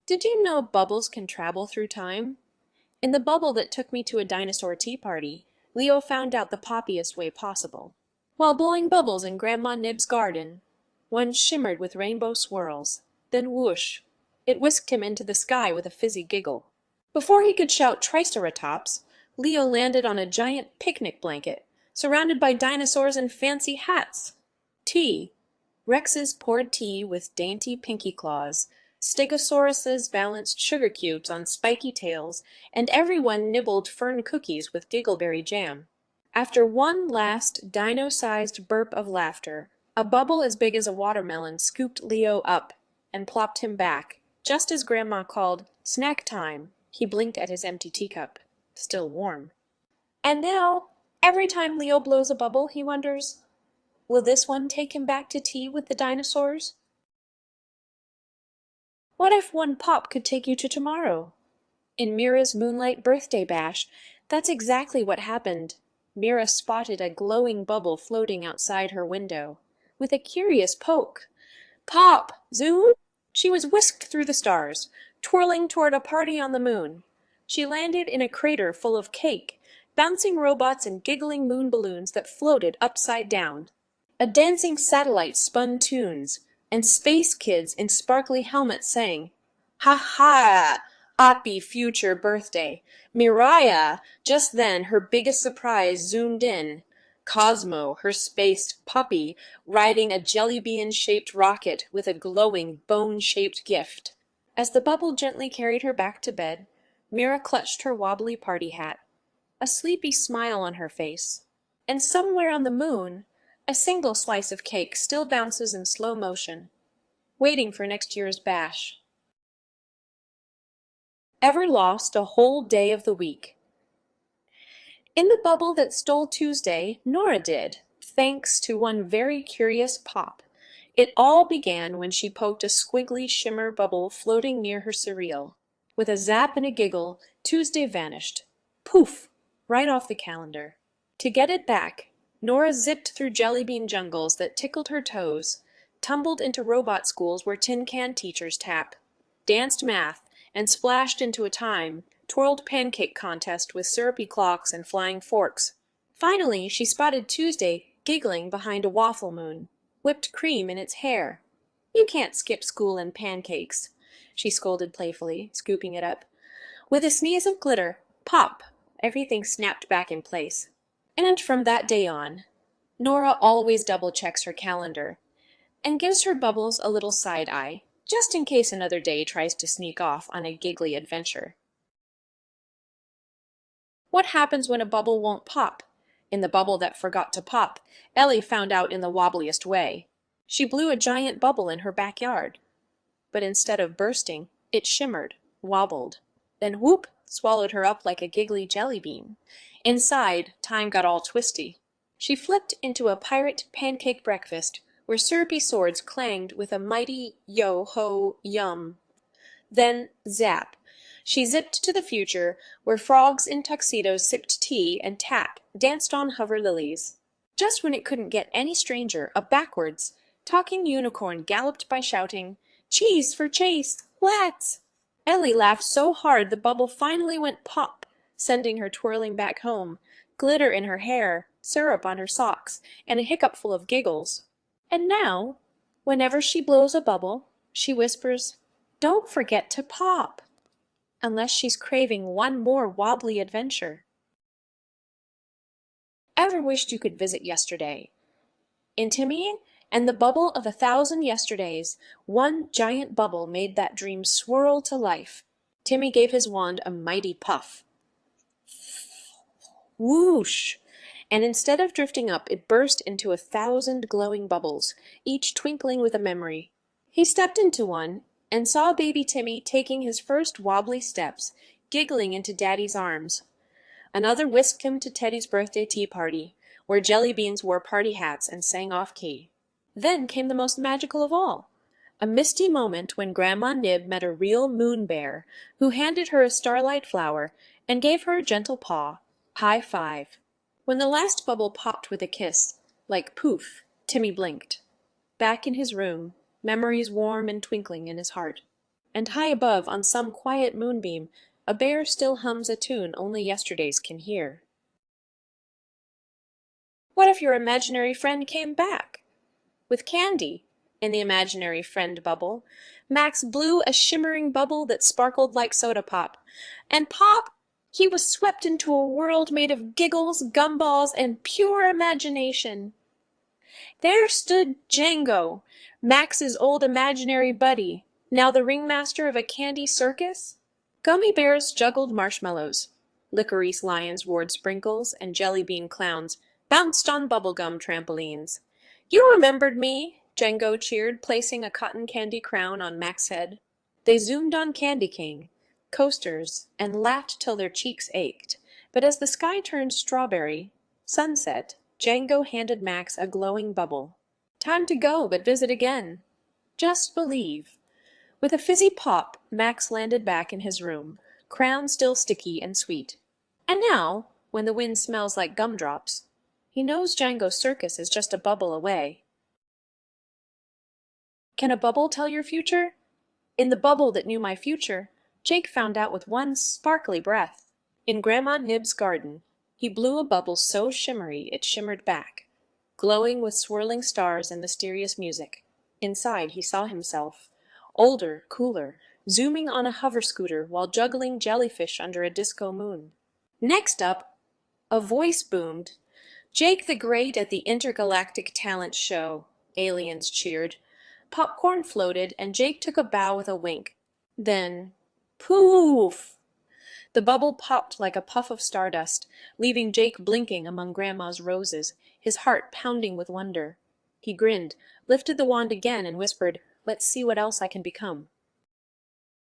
Did you know bubbles can travel through time? In the bubble that took me to a dinosaur tea party, Leo found out the poppiest way possible. While blowing bubbles in Grandma Nib's garden, one shimmered with rainbow swirls, then whoosh, it whisked him into the sky with a fizzy giggle. Before he could shout Triceratops, Leo landed on a giant picnic blanket, surrounded by dinosaurs and fancy hats. Tea. Rexes poured tea with dainty pinky claws, Stegosauruses balanced sugar cubes on spiky tails, and everyone nibbled fern cookies with giggleberry jam. After one last dino-sized burp of laughter, a bubble as big as a watermelon scooped Leo up and plopped him back, just as Grandma called, "Snack time." He blinked at his empty teacup, still warm. And now, every time Leo blows a bubble, he wonders, will this one take him back to tea with the dinosaurs? What if one pop could take you to tomorrow? In Mira's Moonlight Birthday Bash, that's exactly what happened. Mira spotted a glowing bubble floating outside her window. With a curious poke, pop! Zoom! She was whisked through the stars, twirling toward a party on the moon. She landed in a crater full of cake, bouncing robots and giggling moon balloons that floated upside down. A dancing satellite spun tunes, and space kids in sparkly helmets sang, "Ha ha! Happy future birthday!" Mirai! Just then her biggest surprise zoomed in. Cosmo, her spaced puppy, riding a jelly bean-shaped rocket with a glowing bone-shaped gift. As the bubble gently carried her back to bed, Mira clutched her wobbly party hat, a sleepy smile on her face. And somewhere on the moon, a single slice of cake still bounces in slow motion, waiting for next year's bash. Ever lost a whole day of the week? In the bubble that stole Tuesday, Nora did, thanks to one very curious pop. It all began when she poked a squiggly shimmer bubble floating near her cereal. With a zap and a giggle, Tuesday vanished. Poof! Right off the calendar. To get it back, Nora zipped through jelly bean jungles that tickled her toes, tumbled into robot schools where tin can teachers tap, danced math, and splashed into a time, twirled pancake contest with syrupy clocks and flying forks. Finally, she spotted Tuesday giggling behind a waffle moon, whipped cream in its hair. "You can't skip school and pancakes," she scolded playfully, scooping it up. With a sneeze of glitter, pop! Everything snapped back in place. And from that day on, Nora always double-checks her calendar and gives her bubbles a little side-eye, just in case another day tries to sneak off on a giggly adventure. What happens when a bubble won't pop? In the bubble that forgot to pop, Ellie found out in the wobbliest way. She blew a giant bubble in her backyard. But instead of bursting, it shimmered, wobbled, then whoop, swallowed her up like a giggly jelly bean. Inside, time got all twisty. She flipped into a pirate pancake breakfast where syrupy swords clanged with a mighty yo-ho-yum. Then, zap, she zipped to the future where frogs in tuxedos sipped tea and tap, danced on hover lilies. Just when it couldn't get any stranger, a backwards, talking unicorn galloped by shouting, "Cheese for Chase! Let's!" Ellie laughed so hard the bubble finally went pop, sending her twirling back home, glitter in her hair, syrup on her socks, and a hiccup full of giggles. And now, whenever she blows a bubble, she whispers, "Don't forget to pop," unless she's craving one more wobbly adventure. Ever wished you could visit yesterday? In Timmy and the Bubble of 1,000 Yesterdays, one giant bubble made that dream swirl to life. Timmy gave his wand a mighty puff. Whoosh! And instead of drifting up, it burst into 1,000 glowing bubbles, each twinkling with a memory. He stepped into one and saw baby Timmy taking his first wobbly steps, giggling into Daddy's arms. Another whisked him to Teddy's birthday tea party, where jelly beans wore party hats and sang off-key. Then came the most magical of all, a misty moment when Grandma Nib met a real moon bear, who handed her a starlight flower and gave her a gentle paw, high five. When the last bubble popped with a kiss, like poof, Timmy blinked. Back in his room, memories warm and twinkling in his heart. and high above, on some quiet moonbeam, a bear still hums a tune only yesterdays can hear. What if your imaginary friend came back? With candy in the imaginary friend bubble, Max blew a shimmering bubble that sparkled like soda pop. And pop! He was swept into a world made of giggles, gumballs, and pure imagination. There stood Django, Max's old imaginary buddy, now the ringmaster of a candy circus. Gummy bears juggled marshmallows. Licorice lions wore sprinkles, and jelly bean clowns bounced on bubblegum trampolines. You remembered me, Django cheered, placing a cotton candy crown on Max's head. They zoomed on Candy King, coasters, and laughed till their cheeks ached. But as the sky turned strawberry, sunset, Django handed Max a glowing bubble. Time to go, but visit again. Just believe. With a fizzy pop, Max landed back in his room, crown still sticky and sweet. And now, when the wind smells like gumdrops, he knows Django's circus is just a bubble away. Can a bubble tell your future? In the bubble that knew my future, Jake found out with one sparkly breath. In Grandma Nib's garden, he blew a bubble so shimmery it shimmered back, glowing with swirling stars and mysterious music. Inside he saw himself, older, cooler, zooming on a hover scooter while juggling jellyfish under a disco moon. Next up, a voice boomed. Jake the Great at the Intergalactic Talent Show. Aliens cheered. Popcorn floated, and Jake took a bow with a wink. Then, poof! The bubble popped like a puff of stardust, leaving Jake blinking among Grandma's roses, his heart pounding with wonder. He grinned, lifted the wand again, and whispered, "Let's see what else I can become."